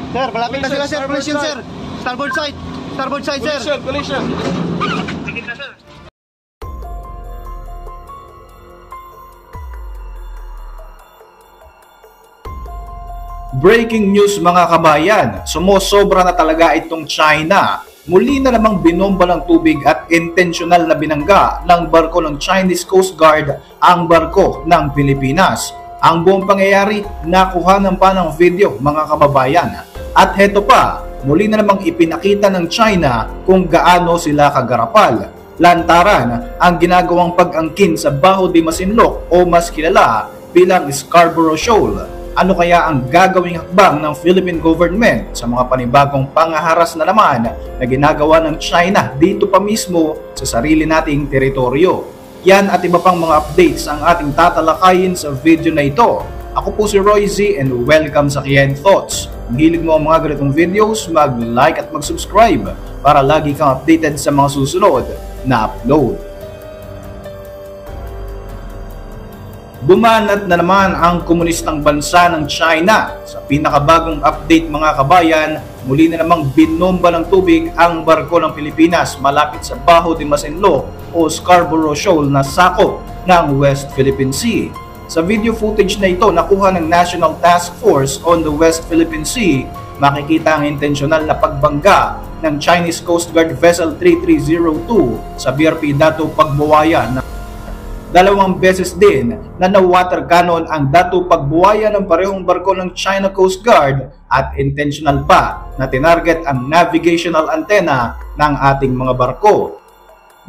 Sir, malapit na sila sir. Collision sir. Starboard side. Starboard side sir. Collision. Sige na sir. Breaking news mga kabayan, sumosobra na talaga itong China. Muli na namang binomba ng tubig at intensyonal na binangga ng barko ng Chinese Coast Guard ang barko ng Pilipinas. Ang buong pangyayari nakuhanan pa ng video mga kababayan. At heto pa, muli na namang ipinakita ng China kung gaano sila kagarapal. Lantaran ang ginagawang pag-angkin sa Baho de Masinloc o mas kilala bilang Scarborough Shoal. Ano kaya ang gagawing hakbang ng Philippine government sa mga panibagong pangaharas na naman na ginagawa ng China dito pa mismo sa sarili nating teritoryo? Yan at iba pang mga updates ang ating tatalakayin sa video na ito. Ako po si Roy Z and welcome sa Kian Thoughts. Kung hilig mo ang mga ganitong videos, mag-like at mag-subscribe para lagi kang updated sa mga susunod na upload. Bumanat na naman ang komunistang bansa ng China. Sa pinakabagong update mga kabayan, muli na namang binomba ng tubig ang barko ng Pilipinas malapit sa Baho de Masinloc o Scarborough Shoal na sakop ng West Philippine Sea. Sa video footage na ito nakuha ng National Task Force on the West Philippine Sea, makikita ang intensyonal na pagbangga ng Chinese Coast Guard Vessel 3302 sa BRP Dato Pagbuwaya na dalawang beses din na water cannon ang Dato Pagbuwaya ng parehong barko ng China Coast Guard at intentional pa na tinarget ang navigational antenna ng ating mga barko.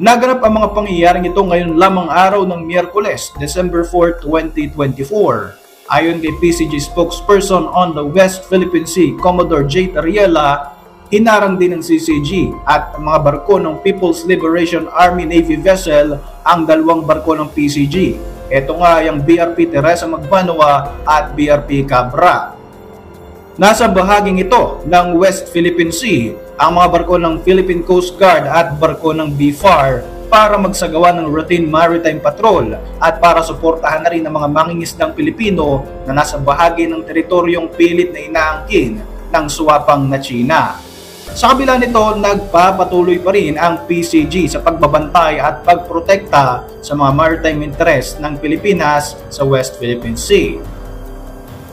Naganap ang mga pangyayaring ito ngayon lamang araw ng Miyerkules, December 4, 2024. Ayon kay PCG spokesperson on the West Philippine Sea, Commodore J. Tariela, hinarang din ng CCG at mga barko ng People's Liberation Army Navy vessel ang dalawang barko ng PCG. Ito nga yung BRP Teresa Magbanua at BRP Cabra. Nasa bahaging ito ng West Philippine Sea ang mga barko ng Philippine Coast Guard at barko ng BFAR para magsagawa ng routine maritime patrol at para suportahan na rin ang mga mangingisdang Pilipino na nasa bahagi ng teritoryong pilit na inaangkin ng suwapang na China. Sa kabila nito, nagpapatuloy pa rin ang PCG sa pagbabantay at pagprotekta sa mga maritime interest ng Pilipinas sa West Philippine Sea.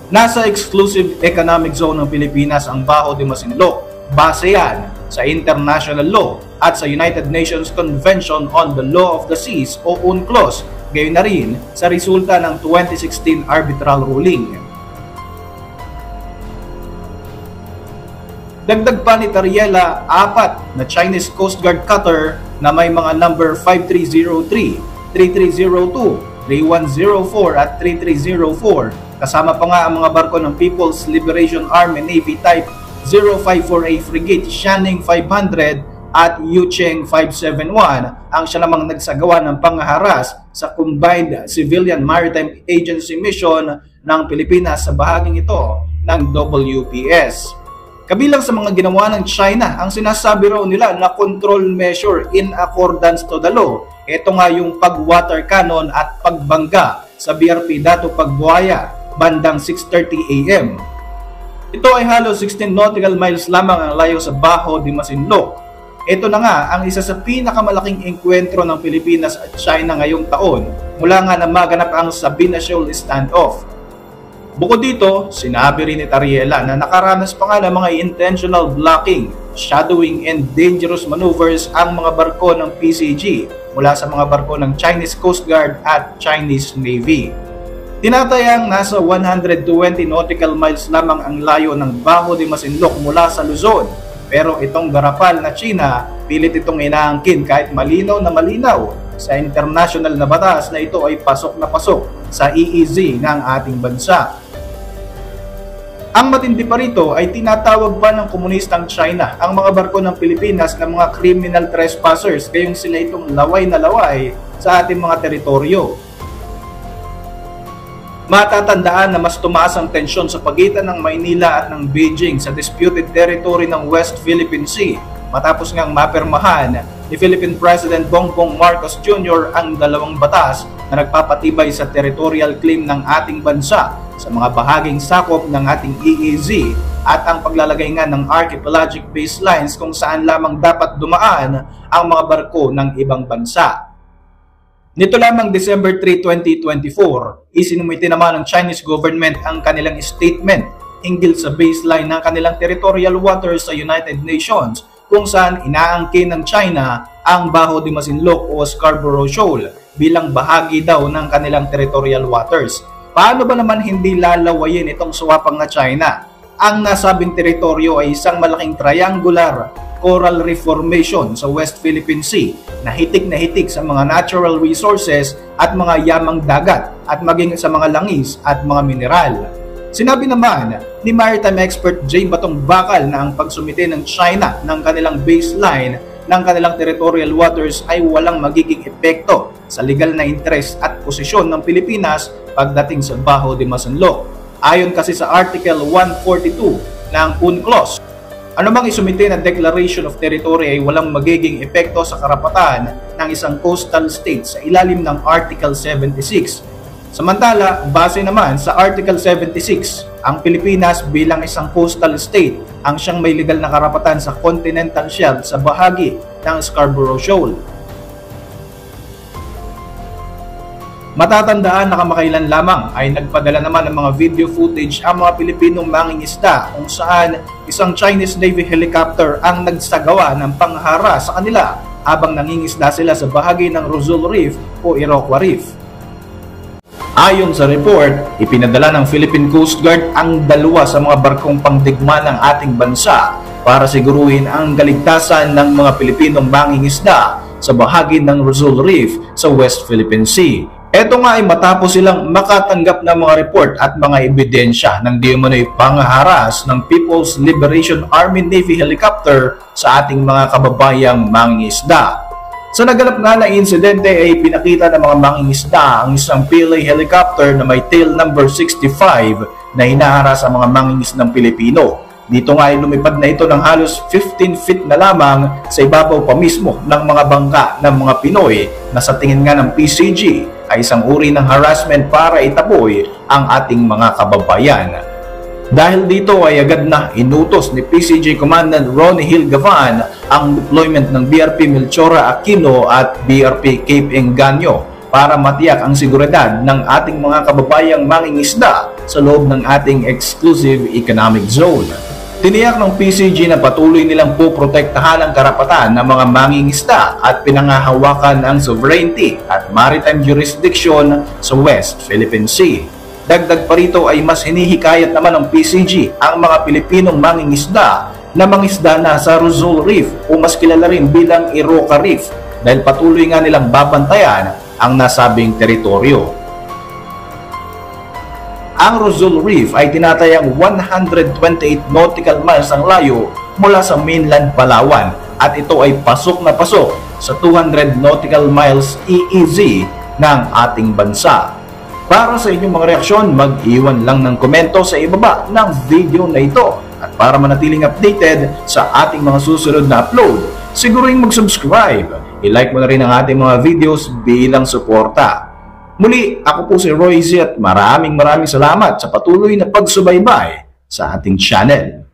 Nasa exclusive economic zone ng Pilipinas ang Baho de Masinloc. Base yan sa international law at sa United Nations Convention on the Law of the Seas o UNCLOS, gayon na rin sa resulta ng 2016 arbitral ruling. Dagdag pa ni Tariela, 4 na Chinese Coast Guard cutter na may mga number 5303, 3302, 3104 at 3304. Kasama pa nga ang mga barko ng People's Liberation Army Navy Type 054A frigate Shanning 500 at Yucheng 571 ang siya namang nagsagawa ng pangaharas sa Combined Civilian Maritime Agency Mission ng Pilipinas sa bahaging ito ng WPS. Kabilang sa mga ginawa ng China, ang sinasabi raw nila na control measure in accordance to the law. Ito nga yung pag-water cannon at pagbangga sa BRP Dato Pagbuwaya bandang 6:30 AM. Ito ay halos 16 nautical miles lamang ang layo sa Baho de Masinloc. Ito na nga ang isa sa pinakamalaking engkwentro ng Pilipinas at China ngayong taon mula nga na maganap ang Sabina Shoal standoff. Bukod dito, sinabi rin ni Tariela na nakaranas pa nga ng mga intentional blocking, shadowing and dangerous maneuvers ang mga barko ng PCG mula sa mga barko ng Chinese Coast Guard at Chinese Navy. Tinatayang nasa 120 nautical miles lamang ang layo ng Baho de Masinloc mula sa Luzon. Pero itong garapal na China, pilit itong inaangkin kahit malinaw na malinaw sa international na batas na ito ay pasok na pasok sa EEZ ng ating bansa. Ang matindi pa rito ay tinatawag pa ng komunistang China ang mga barko ng Pilipinas na mga criminal trespassers gayong sila itong laway na laway sa ating mga teritoryo. Matatandaan na mas tumaas ang tensyon sa pagitan ng Maynila at ng Beijing sa disputed territory ng West Philippine Sea matapos ngang mapirmahan ni Philippine President Bongbong Marcos Jr. ang dalawang batas na nagpapatibay sa territorial claim ng ating bansa sa mga bahaging sakop ng ating EEZ at ang paglalagay nga ng archipelagic baselines kung saan lamang dapat dumaan ang mga barko ng ibang bansa. Nito lamang December 3, 2024, isinumite naman ng Chinese government ang kanilang statement hinggil sa baseline ng kanilang territorial waters sa United Nations kung saan inaangkin ng China ang Bajo de Masinloc o Scarborough Shoal bilang bahagi daw ng kanilang territorial waters. Paano ba naman hindi lalawayin itong suwapang na China? Ang nasabing teritoryo ay isang malaking triangular coral reef formation sa West Philippine Sea na hitik sa mga natural resources at mga yamang dagat at maging sa mga langis at mga mineral. Sinabi naman ni maritime expert J. Batong Bakal na ang pagsumite ng China ng kanilang baseline ng kanilang territorial waters ay walang magiging epekto sa legal na interes at posisyon ng Pilipinas pagdating sa Bajo de Masinloc. Ayon kasi sa Article 142 ng UNCLOS, anumang isumite na Declaration of Territory ay walang magiging epekto sa karapatan ng isang coastal state sa ilalim ng Article 76. Samantala, base naman sa Article 76, ang Pilipinas bilang isang coastal state ang siyang may legal na karapatan sa continental shelf sa bahagi ng Scarborough Shoal. Matatandaan na kamakailan lamang ay nagpadala naman ng mga video footage ang mga Pilipinong mangingisda kung saan isang Chinese Navy helicopter ang nagsagawa ng panghara sa kanila habang nangingisda sila sa bahagi ng Rosal Reef o Iroquois Reef. Ayon sa report, ipinadala ng Philippine Coast Guard ang dalawa sa mga barkong pangdigma ng ating bansa para siguruhin ang kaligtasan ng mga Pilipinong mangingisda sa bahagi ng Rosal Reef sa West Philippine Sea. Ito nga ay matapos silang makatanggap ng mga report at mga ebidensya ng di umano'y pangharas ng People's Liberation Army Navy helicopter sa ating mga kababayang mangingisda. Sa naganap nga na insidente ay pinakita ng mga mangingisda ang isang PLA helicopter na may tail number 65 na hinaharas ang mga mangingisdang Pilipino. Dito nga ay lumipad na ito ng halos 15 feet na lamang sa ibabaw pa mismo ng mga bangka ng mga Pinoy na sa tingin nga ng PCG ay isang uri ng harassment para itaboy ang ating mga kababayan. Dahil dito ay agad na inutos ni PCG Commandant Ronnie Hill Gavan ang deployment ng BRP Melchora Aquino at BRP Cape Engaño para matiyak ang seguridad ng ating mga kababayang mangingisda sa loob ng ating exclusive economic zone. Tiniyak ng PCG na patuloy nilang poprotektahan ang karapatan ng mga mangingisda at pinangahawakan ang sovereignty at maritime jurisdiction sa West Philippine Sea. Dagdag pa rito ay mas hinihikayat naman ng PCG ang mga Pilipinong mangingisda na mangisda na sa Rosal Reef o mas kilala rin bilang Iroquois Reef dahil patuloy nga nilang babantayan ang nasabing teritoryo. Ang Rosal Reef ay tinatayang 128 nautical miles ang layo mula sa mainland Palawan at ito ay pasok na pasok sa 200 nautical miles EEZ ng ating bansa. Para sa inyong mga reaksyon, mag-iwan lang ng komento sa ibaba ng video na ito. At para manatiling updated sa ating mga susunod na upload, siguring mag-subscribe. I-like mo na rin ang ating mga videos bilang suporta. Muli, ako po si Roy Z at maraming salamat sa patuloy na pagsubaybay sa ating channel.